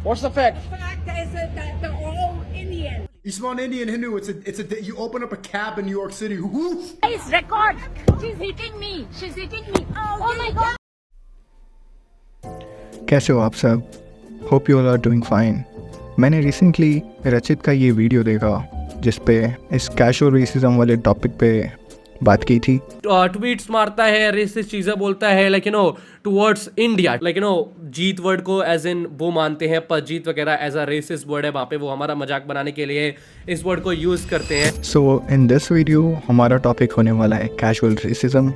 What's the fact? The fact is that they're all Indian. Isman Indian Hindu. You open up a cab in New York City. Woof. Guys, record. She's hitting me. She's hitting me. Oh my god. कैसे हो आप सब? Hope you all are doing fine. मैंने recently Rachit का ये video देखा जिस पे इस कैजुअल रेसिज्म वाले टॉपिक पे बात की थी। ट्वीट्स मारता है, रेसिस्ट चीज़ें बोलता है, like you know towards India, like you know jeet word को एज इन वो मानते हैं, पर जीत वगैरह एज अ रेसिस्ट वर्ड है, वहाँ पे वो हमारा मजाक बनाने के लिए इस वर्ड को यूज़ करते हैं। सो इन दिस वीडियो हमारा टॉपिक होने वाला है कैजुअल रेसिज्म।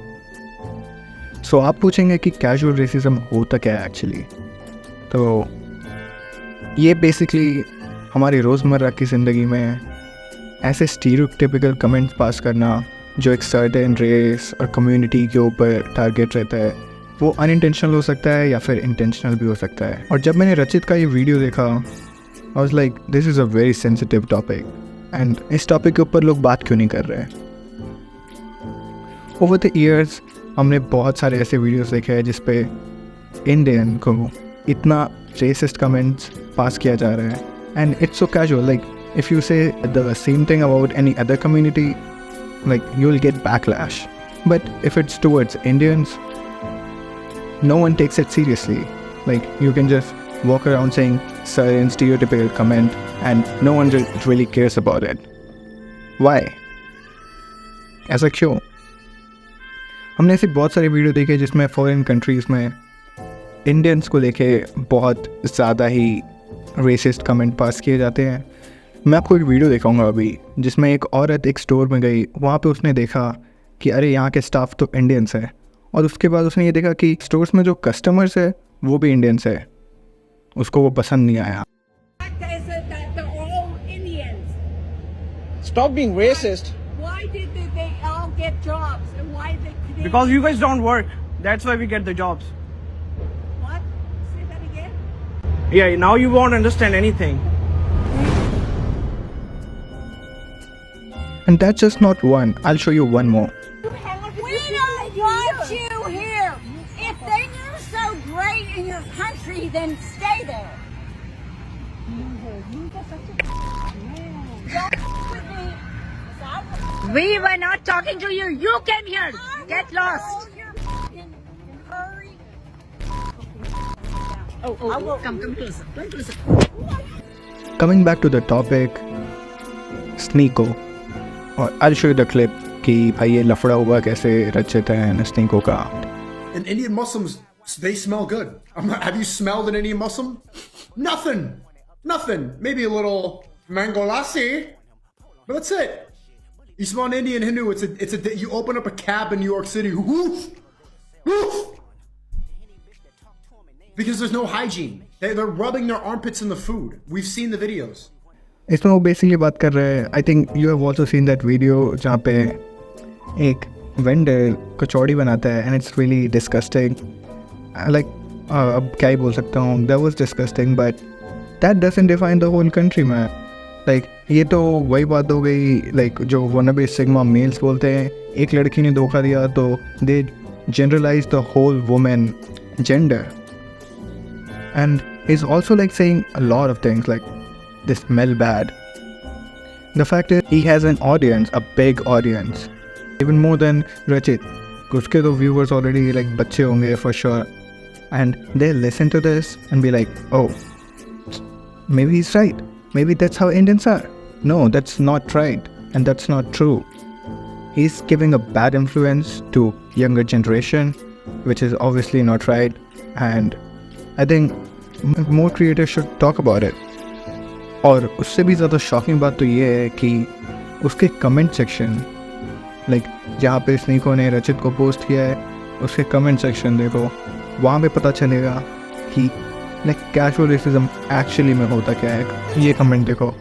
सो आप पूछेंगे कि कैजुअल रेसिज्म होता क्या है एक्चुअली। तो ये बेसिकली हमारी रोज़मर्रा की ज़िंदगी में ऐसे स्टीरियोटाइपिकल कमेंट्स पास करना जो एक सर्टेन रेस और कम्युनिटी के ऊपर टारगेट रहता है, वो अनइंटेंशनल हो सकता है या फिर इंटेंशनल भी हो सकता है। और जब मैंने रचित का ये वीडियो देखा I was like this is a very sensitive topic and इस टॉपिक के ऊपर लोग बात क्यों नहीं कर रहे हैं। ओवर द ईयर्स हमने बहुत सारे ऐसे वीडियोस देखे हैं जिस पे इंडियन को इतना रेसिस्ट कमेंट्स पास किया जा रहा है and it's so casual. Like if you say the same thing about any other community, like you'll get backlash, but if it's towards Indians, no one takes it seriously. Like you can just walk around saying certain stereotypical comment and no one really cares about it. Why? ऐसा क्यों? हमने ऐसी बहुत सारी video देखे जिसमें foreign countries में Indians को लेके बहुत ज़्यादा ही रेसिस्ट कमेंट पास किए जाते हैं। मैं आपको एक वीडियो दिखाऊंगा अभी जिसमें एक औरत एक स्टोर में गई, वहाँ पे उसने देखा कि अरे यहाँ के स्टाफ तो इंडियंस है, और उसके बाद उसने ये देखा कि स्टोर्स में जो कस्टमर्स है वो भी इंडियंस है। उसको वो पसंद नहीं आया। The fact is that they're all Indians. Stop being racist. Why did they all get jobs and why they? Because you guys don't work. That's why we get the jobs. What? Say that again. Yeah, now you won't understand anything. And that's just not one. I'll show you one more. We don't want you here. If they knew so great in your country, then stay there. Don't with me. We were not talking to you. You came here. Get lost. Hurry. Oh, come closer. Come closer. Coming back to the topic, Sneeko. और I'll show you the clip कि भाई ये लफड़ा हुआ कैसे रचित है स्नीको का। And Indian Muslims, they smell good. Have you smelled an Indian Muslim? Nothing. Nothing. Maybe a little mango lassi, but that's it. Isman Indian Hindu. You open up a cab in New York City. Woof. Woof. Because there's no hygiene. They're rubbing their armpits in the food. We've seen the videos. इसमें वो basically बात कर रहे हैं, I think you have also seen that video जहाँ पे एक vendor kachori बनाता है and it's really disgusting. Like अब क्या ही बोल सकता हूँ, that was disgusting but that doesn't define the whole country man. Like ये तो वही बात हो गई, लाइक जो वनबे सिग्मा मेल्स बोलते हैं, एक लड़की ने धोखा दिया तो they generalise the whole women gender and is also like saying a lot of things like they smell bad. The fact is he has an audience, a big audience, even more than Rachit. उसके तो viewers already like बच्चे होंगे for sure, and they listen to this and be like, oh, maybe he's right. Maybe that's how Indians are. No, that's not right, and that's not true. He's giving a bad influence to younger generation, which is obviously not right, and I think more creators should talk about it. और उससे भी ज़्यादा shocking बात तो ये है कि उसके कमेंट सेक्शन, लाइक जहाँ पे स्नीको ने रचित को पोस्ट किया है, उसके कमेंट सेक्शन देखो, वहाँ पे पता चलेगा कि लाइक कैजुअल रेसिज्म एक्चुअली में होता क्या है। ये कमेंट देखो,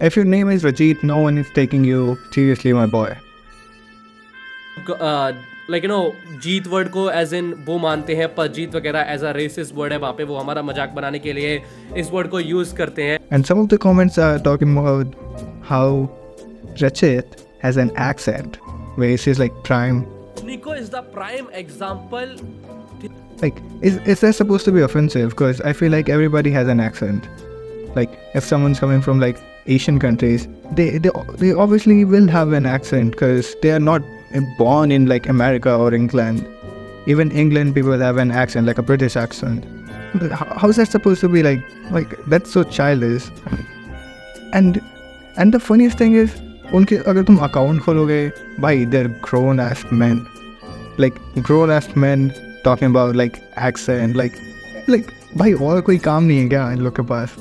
if your name is Rajit, no one is taking you seriously my boy. Like you know jeet word को एज इन वो मानते हैं, पर जीत वगैरह एज अ रेसिस्ट वर्ड है, वहाँ पे वो हमारा मजाक बनाने के लिए इस वर्ड को यूज़ करते हैं। And some of the comments are talking about how Rachit has an accent where he says like prime. Sneeko is the prime example. Like, is that supposed to be offensive? Because I feel like everybody has an accent. Like if someone's coming from like Asian countries, they obviously will have an accent because they are not born in like America or England. Even England people have an accent, like a British accent. How is that supposed to be like that's so childish. And the funniest thing is, उनके अगर तुम account खोलोगे भाई, they're grown ass men, like grown ass men talking about like accent, like भाई और कोई काम नहीं है क्या इन लोग के पास?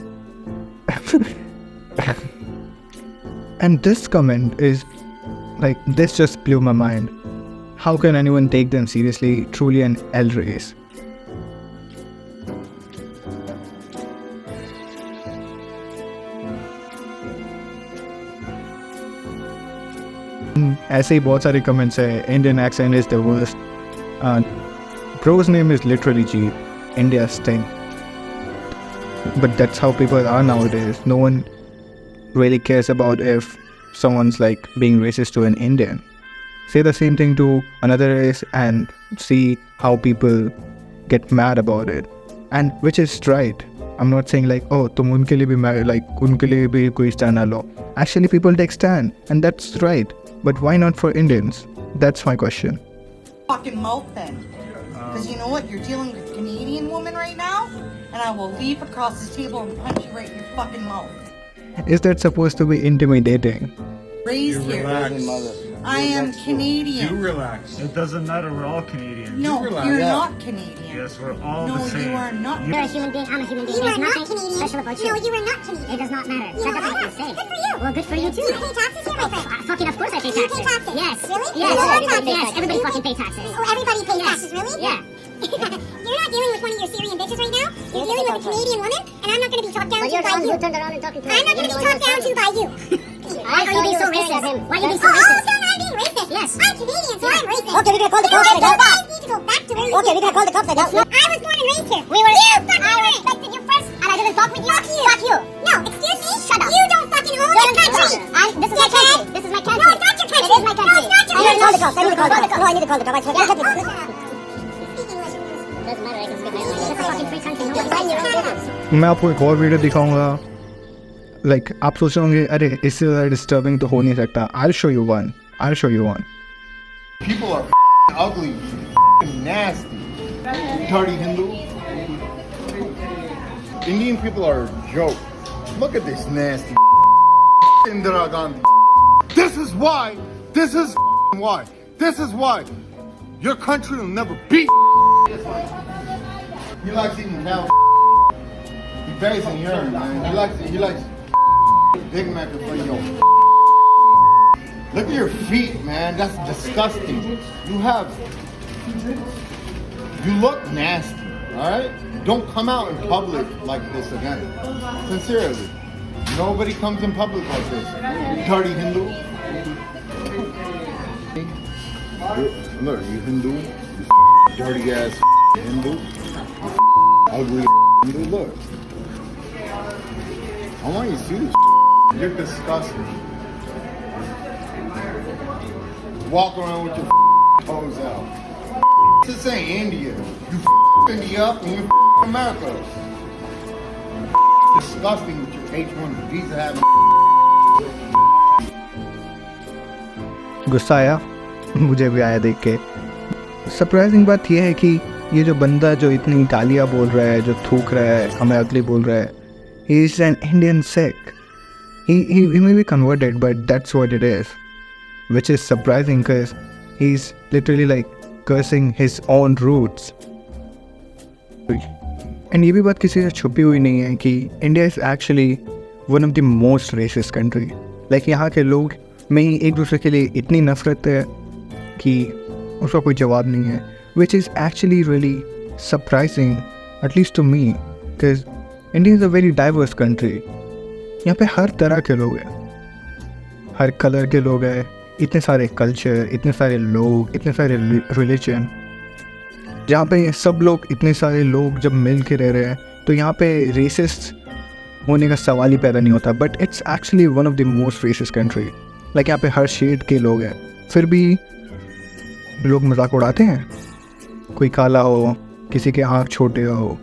And this comment is like, this just blew my mind. How can anyone take them seriously? Truly an L race. ऐसे ही बहुत सारे कमेंट्स है. Indian accent is the worst. Bro's name is literally Jeet, India's sting. But that's how people are nowadays. No one really cares about if someone's like being racist to an Indian. Say the same thing to another race and see how people get mad about it. And which is right. I'm not saying like, oh, तुम उनके लिए भी like उनके लिए भी कोई stand ना लो. Actually, people take stand, and that's right. But why not for Indians? That's my question. Fucking mouth then. Because you know what? You're dealing with a Canadian woman right now, and I will leap across this table and punch you right in your fucking mouth. Is that supposed to be intimidating? Raised here. I am Canadian. You relax. It doesn't matter. We're all Canadians. No, you're not Canadian. Yes, we're all No, the same. you are not. You're a human being, I'm a human being. There's nothing special about you. No, you are not Canadian. It does not matter. You That are doesn't not. say. Good for you. Well, good for you too. Do you pay taxes here, my friend? Fucking of course I pay You taxes. pay taxes? Yes. Really? Yes. You love Everybody, taxes. yes. Everybody You fucking pay- pays taxes. Oh, everybody pays Yes. taxes, really? Yeah. You're not dealing with one of your Syrian bitches right now. You're dealing with a Canadian woman, and I'm not going to be talked down But to you're the by one you. who turned around and talking to I'm not going to be talked down to by you. Why are you being so racist? Why are you being so Oh, racist? so I'm being racist. Yes. I'm Canadian, so I'm racist. Okay, we're gonna call the cops right now. You guys need to go back to where you Okay, we're gonna call the cops right now. I was born and raised here. We were- You fucking were. Like, did you first? And I didn't fuck with you? Fuck you. Fuck you. No, excuse me? Shut up. You don't fucking own You're this country. This is my Dickhead. country. This is my country. No, it's not your country. It is my country. No, it's not your I need to call the country. cops. I need to call the cops. No, I need to call the cops. I swear. Speak English. Doesn't matter. I can speak my own language. It's a fucking free country. Nobody's mind your own business. मैं आपको एक और video दिखाऊंगा. Like आप सोच रहे होंगे अरे इससे ज़्यादा डिस्टर्बिंग तो हो नहीं सकता. I'll show you one. People are ugly, nasty, dirty Hindu. Indian people are a joke. Look at this nasty Indira Gandhi. This is why. This is why. This is why your country will never be. He likes eating cow. He bathes in urine, man. He likes Big Mac in front of your. Look at your feet, man. That's disgusting. You look nasty, alright? Don't come out in public like this again. Sincerely. Nobody comes in public like this. Dirty Hindu. Look, you Hindu. You dirty ass Hindu. Ugly Hindu. Look. I want you to see this. You're disgusting. Walk around with your toes out. This ain't India. You India up and you America. Disgusting with your H1 visa having. गुस्सा आया. मुझे भी आया देख के. Surprising बात यह है कि ये जो बंदा जो इतनी गालियाँ बोल रहा है, जो थूक रहा है, हमें अगली बोल रहा है, he is an Indian Sikh. He may be converted, but that's what it is. Which is surprising because he's literally like cursing his own roots. And ये भी बात किसी से छुपी हुई नहीं है कि India is actually one of the most racist country. Like यहाँ के लोग में ही एक दूसरे के लिए इतनी नफरत है कि उसका कोई जवाब नहीं है. Which is actually really surprising, at least to me, because India is a very diverse country. यहाँ पे हर तरह के लोग हैं, हर कलर के लोग हैं, इतने सारे कल्चर, इतने सारे लोग, इतने सारे रिलीजन. जहाँ पे सब लोग, इतने सारे लोग जब मिल के रह रहे हैं तो यहाँ पे रेसिस्ट होने का सवाल ही पैदा नहीं होता. But it's actually one of the most racist country. Like यहाँ पे हर शेड के लोग हैं, फिर भी लोग मजाक उड़ाते हैं. कोई काला हो, किसी के आँख छोटे हो,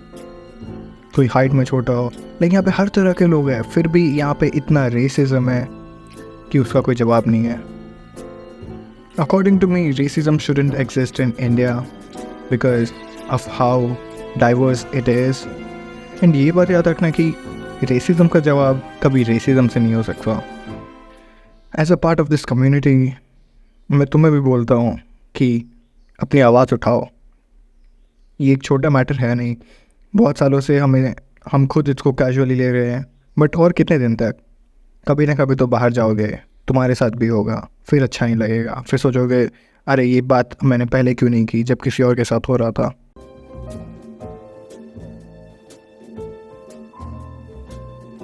कोई हाइट में छोटा हो, लेकिन यहाँ पे हर तरह के लोग हैं, फिर भी यहाँ पे इतना रेसिज्म है कि उसका कोई जवाब नहीं है। According to me racism shouldn't exist in India because of how diverse it is. And ये बात याद रखना कि रेसिज्म का जवाब कभी रेसिज्म से नहीं हो सकता। As a part of this community मैं तुम्हें भी बोलता हूँ कि अपनी आवाज़ उठाओ। ये एक छोटा मैटर है नहीं, बहुत सालों से हम खुद इसको कैजुअली ले रहे हैं, बट और कितने दिन तक? कभी ना कभी तो बाहर जाओगे, तुम्हारे साथ भी होगा, फिर अच्छा नहीं लगेगा, फिर सोचोगे अरे ये बात मैंने पहले क्यों नहीं की जब किसी और के साथ हो रहा था।